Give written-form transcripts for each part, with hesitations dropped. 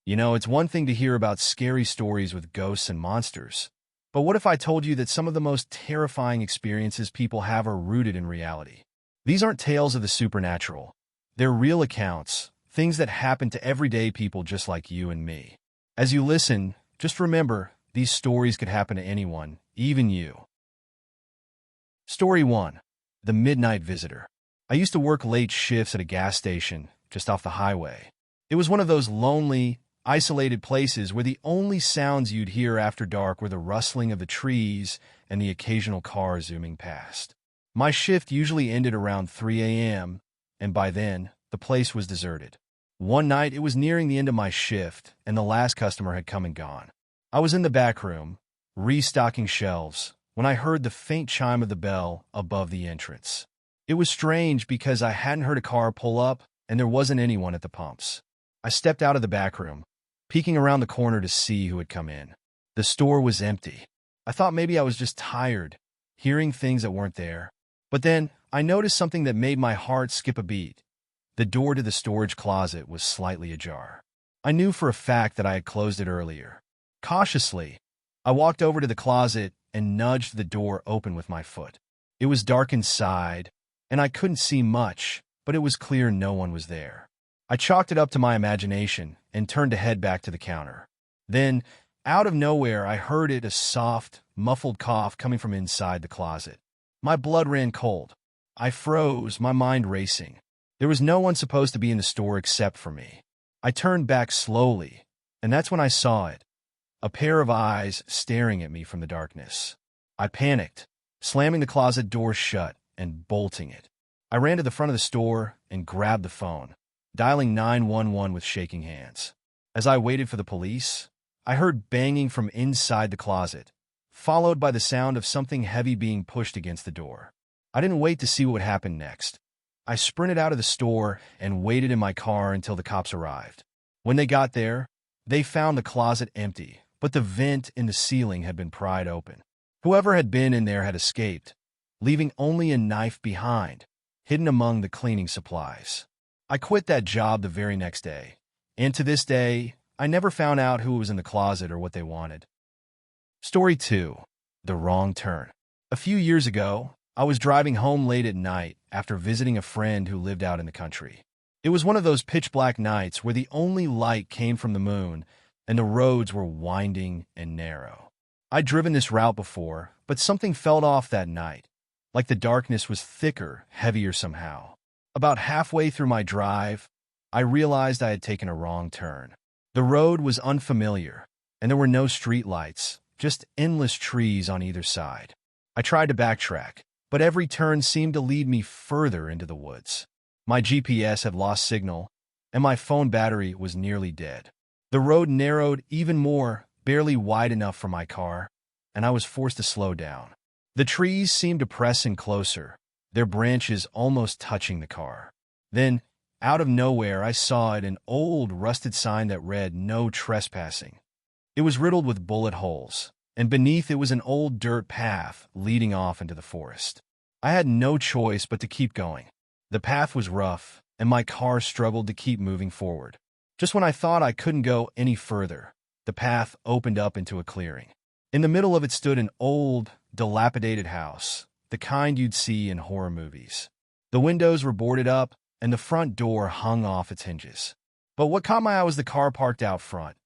You know, it's one thing to hear about scary stories with ghosts and monsters, but what if I told you that some of the most terrifying experiences people have are rooted in reality? These aren't tales of the supernatural. They're real accounts, things that happen to everyday people just like you and me. As you listen, just remember, these stories could happen to anyone, even you. Story 1. The Midnight Visitor. I used to work late shifts at a gas station just off the highway. It was one of those lonely, isolated places where the only sounds you'd hear after dark were the rustling of the trees and the occasional car zooming past. My shift usually ended around 3 a.m., and by then, the place was deserted. One night, it was nearing the end of my shift, and the last customer had come and gone. I was in the back room, restocking shelves, when I heard the faint chime of the bell above the entrance. It was strange because I hadn't heard a car pull up, and there wasn't anyone at the pumps. I stepped out of the back room, peeking around the corner to see who had come in. The store was empty. I thought maybe I was just tired, hearing things that weren't there. But then, I noticed something that made my heart skip a beat. The door to the storage closet was slightly ajar. I knew for a fact that I had closed it earlier. Cautiously, I walked over to the closet and nudged the door open with my foot. It was dark inside, and I couldn't see much, but it was clear no one was there. I chalked it up to my imagination and turned to head back to the counter. Then, out of nowhere, I heard a soft, muffled cough coming from inside the closet. My blood ran cold. I froze, my mind racing. There was no one supposed to be in the store except for me. I turned back slowly, and that's when I saw it. A pair of eyes staring at me from the darkness. I panicked, slamming the closet door shut and bolting it. I ran to the front of the store and grabbed the phone, dialing 911 with shaking hands. As I waited for the police, I heard banging from inside the closet, followed by the sound of something heavy being pushed against the door. I didn't wait to see what would happen next. I sprinted out of the store and waited in my car until the cops arrived. When they got there, they found the closet empty, but the vent in the ceiling had been pried open. Whoever had been in there had escaped, leaving only a knife behind, hidden among the cleaning supplies. I quit that job the very next day, and to this day, I never found out who was in the closet or what they wanted. Story 2. The Wrong Turn. A few years ago, I was driving home late at night after visiting a friend who lived out in the country. It was one of those pitch-black nights where the only light came from the moon and the roads were winding and narrow. I'd driven this route before, but something felt off that night, like the darkness was thicker, heavier somehow. About halfway through my drive, I realized I had taken a wrong turn. The road was unfamiliar, and there were no street lights, just endless trees on either side. I tried to backtrack, but every turn seemed to lead me further into the woods. My GPS had lost signal, and my phone battery was nearly dead. The road narrowed even more, barely wide enough for my car, and I was forced to slow down. The trees seemed to press in closer, their branches almost touching the car. Then, out of nowhere, I saw an old, rusted sign that read, "No trespassing." It was riddled with bullet holes, and beneath it was an old dirt path leading off into the forest. I had no choice but to keep going. The path was rough, and my car struggled to keep moving forward. Just when I thought I couldn't go any further, the path opened up into a clearing. In the middle of it stood an old, dilapidated house, the kind you'd see in horror movies. The windows were boarded up, and the front door hung off its hinges. But what caught my eye was the car parked out front.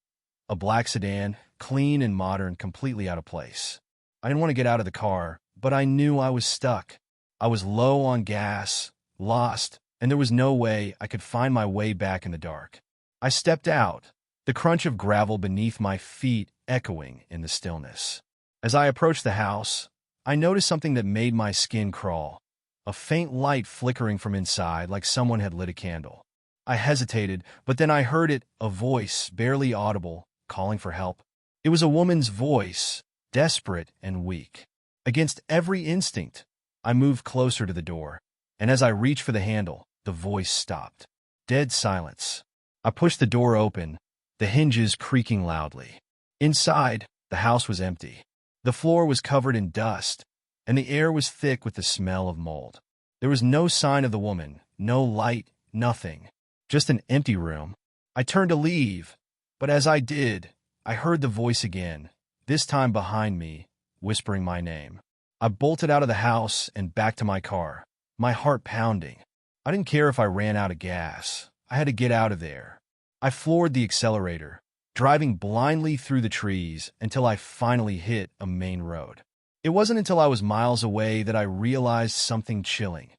A black sedan, clean and modern, completely out of place. I didn't want to get out of the car, but I knew I was stuck. I was low on gas, lost, and there was no way I could find my way back in the dark. I stepped out, the crunch of gravel beneath my feet echoing in the stillness. As I approached the house, I noticed something that made my skin crawl, a faint light flickering from inside like someone had lit a candle. I hesitated, but then I heard it, a voice, barely audible, calling for help. It was a woman's voice, desperate and weak. Against every instinct, I moved closer to the door, and as I reached for the handle, the voice stopped. Dead silence. I pushed the door open, the hinges creaking loudly. Inside, the house was empty. The floor was covered in dust, and the air was thick with the smell of mold. There was no sign of the woman, no light, nothing. Just an empty room. I turned to leave, But as I did, I heard the voice again, this time behind me, whispering my name. I bolted out of the house and back to my car, my heart pounding. I didn't care if I ran out of gas. I had to get out of there. I floored the accelerator, driving blindly through the trees until I finally hit a main road. It wasn't until I was miles away that I realized something chilling.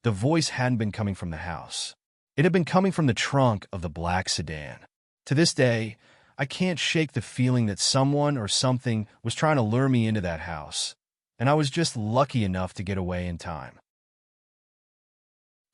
The voice hadn't been coming from the house. It had been coming from the trunk of the black sedan. To this day, I can't shake the feeling that someone or something was trying to lure me into that house, and I was just lucky enough to get away in time.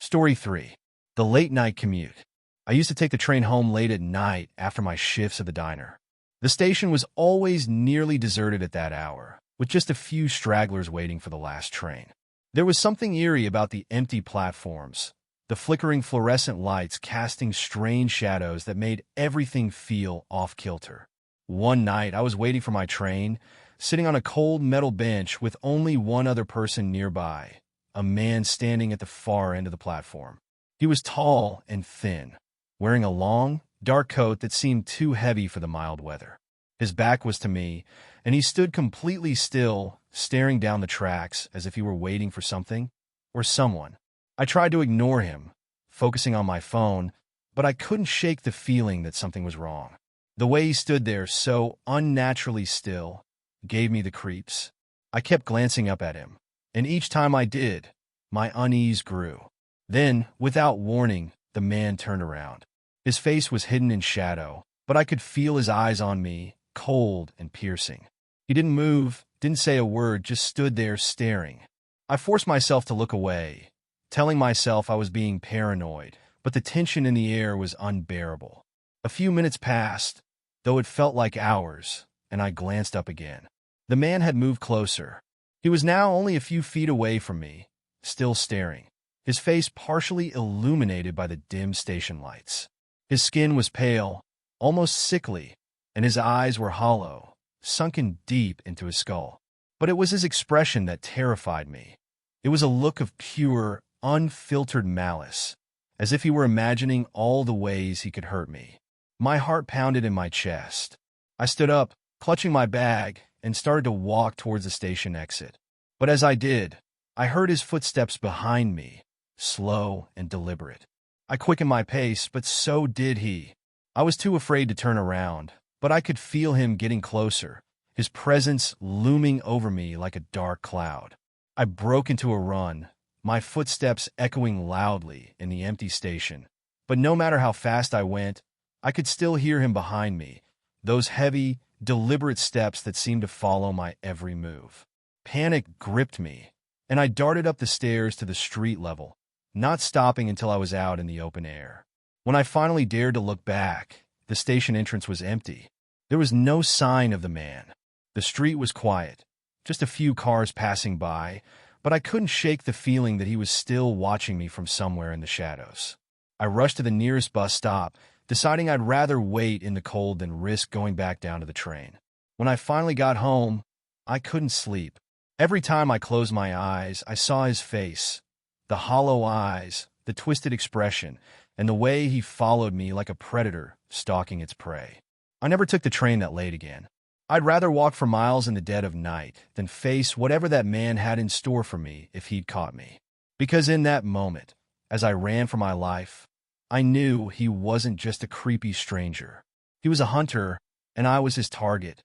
Story 3. The Late Night Commute. I used to take the train home late at night after my shifts at the diner. The station was always nearly deserted at that hour, with just a few stragglers waiting for the last train. There was something eerie about the empty platforms, the flickering fluorescent lights casting strange shadows that made everything feel off-kilter. One night, I was waiting for my train, sitting on a cold metal bench with only one other person nearby, a man standing at the far end of the platform. He was tall and thin, wearing a long, dark coat that seemed too heavy for the mild weather. His back was to me, and he stood completely still, staring down the tracks as if he were waiting for something or someone. I tried to ignore him, focusing on my phone, but I couldn't shake the feeling that something was wrong. The way he stood there so unnaturally still gave me the creeps. I kept glancing up at him, and each time I did, my unease grew. Then, without warning, the man turned around. His face was hidden in shadow, but I could feel his eyes on me, cold and piercing. He didn't move, didn't say a word, just stood there staring. I forced myself to look away, telling myself I was being paranoid, but the tension in the air was unbearable. A few minutes passed, though it felt like hours, and I glanced up again. The man had moved closer. He was now only a few feet away from me, still staring, his face partially illuminated by the dim station lights. His skin was pale, almost sickly, and his eyes were hollow, sunken deep into his skull. But it was his expression that terrified me. It was a look of pure, unfiltered malice, as if he were imagining all the ways he could hurt me. My heart pounded in my chest. I stood up, clutching my bag, and started to walk towards the station exit. But as I did, I heard his footsteps behind me, slow and deliberate. I quickened my pace, but so did he. I was too afraid to turn around, but I could feel him getting closer, his presence looming over me like a dark cloud. I broke into a run, my footsteps echoing loudly in the empty station. But no matter how fast I went, I could still hear him behind me, those heavy, deliberate steps that seemed to follow my every move. Panic gripped me, and I darted up the stairs to the street level, not stopping until I was out in the open air. When I finally dared to look back, the station entrance was empty. There was no sign of the man. The street was quiet, just a few cars passing by, but I couldn't shake the feeling that he was still watching me from somewhere in the shadows. I rushed to the nearest bus stop, deciding I'd rather wait in the cold than risk going back down to the train. When I finally got home, I couldn't sleep. Every time I closed my eyes, I saw his face, the hollow eyes, the twisted expression, and the way he followed me like a predator stalking its prey. I never took the train that late again. I'd rather walk for miles in the dead of night than face whatever that man had in store for me if he'd caught me. Because in that moment, as I ran for my life, I knew he wasn't just a creepy stranger. He was a hunter, and I was his target.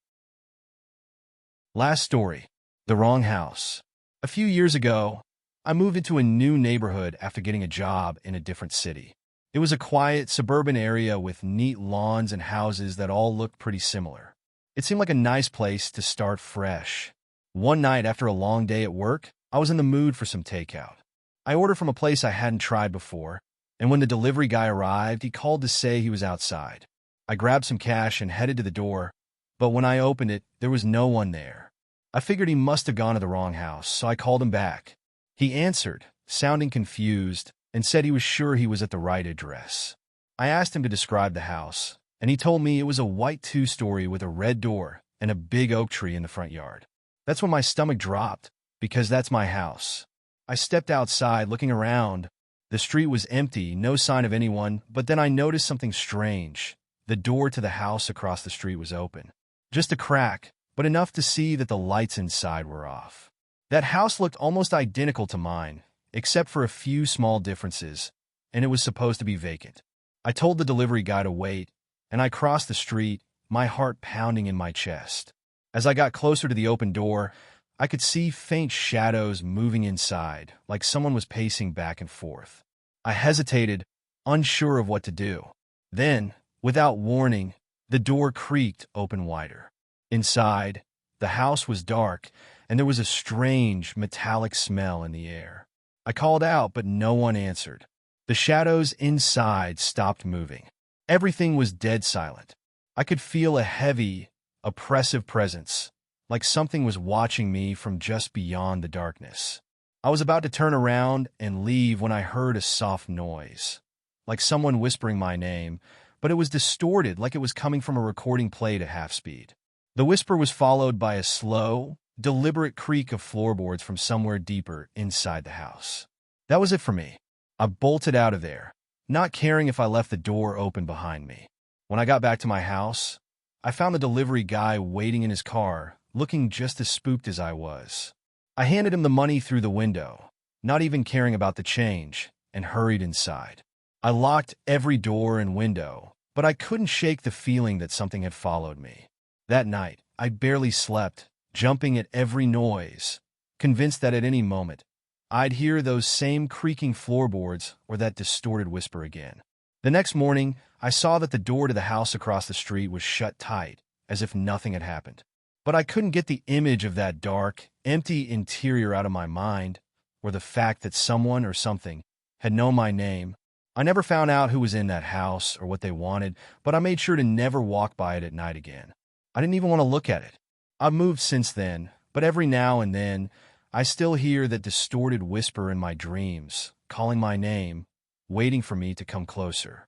Last story. The Wrong House. A few years ago, I moved into a new neighborhood after getting a job in a different city. It was a quiet, suburban area with neat lawns and houses that all looked pretty similar. It seemed like a nice place to start fresh. One night after a long day at work, I was in the mood for some takeout. I ordered from a place I hadn't tried before, and when the delivery guy arrived, he called to say he was outside. I grabbed some cash and headed to the door, but when I opened it, there was no one there. I figured he must have gone to the wrong house, so I called him back. He answered, sounding confused, and said he was sure he was at the right address. I asked him to describe the house, and he told me it was a white two-story with a red door and a big oak tree in the front yard. That's when my stomach dropped, because that's my house. I stepped outside, looking around. The street was empty, no sign of anyone, but then I noticed something strange. The door to the house across the street was open. Just a crack, but enough to see that the lights inside were off. That house looked almost identical to mine, except for a few small differences, and it was supposed to be vacant. I told the delivery guy to wait, and I crossed the street, my heart pounding in my chest. As I got closer to the open door, I could see faint shadows moving inside, like someone was pacing back and forth. I hesitated, unsure of what to do. Then, without warning, the door creaked open wider. Inside, the house was dark, and there was a strange, metallic smell in the air. I called out, but no one answered. The shadows inside stopped moving. Everything was dead silent. I could feel a heavy, oppressive presence, like something was watching me from just beyond the darkness. I was about to turn around and leave when I heard a soft noise, like someone whispering my name, but it was distorted, like it was coming from a recording played at half speed. The whisper was followed by a slow, deliberate creak of floorboards from somewhere deeper inside the house. That was it for me. I bolted out of there, not caring if I left the door open behind me. When I got back to my house, I found the delivery guy waiting in his car, looking just as spooked as I was. I handed him the money through the window, not even caring about the change, and hurried inside. I locked every door and window, but I couldn't shake the feeling that something had followed me. That night, I barely slept, jumping at every noise, convinced that at any moment, I'd hear those same creaking floorboards or that distorted whisper again. The next morning, I saw that the door to the house across the street was shut tight, as if nothing had happened. But I couldn't get the image of that dark, empty interior out of my mind, or the fact that someone or something had known my name. I never found out who was in that house or what they wanted, but I made sure to never walk by it at night again. I didn't even want to look at it. I've moved since then, but every now and then, I still hear that distorted whisper in my dreams, calling my name, waiting for me to come closer.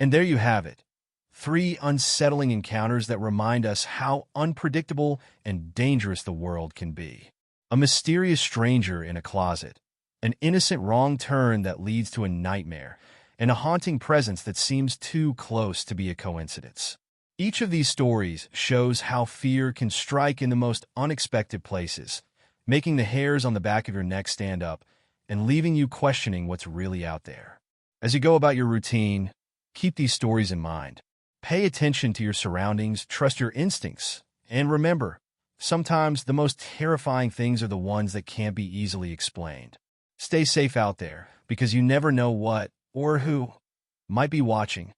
And there you have it. 3 unsettling encounters that remind us how unpredictable and dangerous the world can be. A mysterious stranger in a closet, an innocent wrong turn that leads to a nightmare, and a haunting presence that seems too close to be a coincidence. Each of these stories shows how fear can strike in the most unexpected places, making the hairs on the back of your neck stand up and leaving you questioning what's really out there. As you go about your routine, keep these stories in mind. Pay attention to your surroundings, trust your instincts, and remember, sometimes the most terrifying things are the ones that can't be easily explained. Stay safe out there, because you never know what or who might be watching.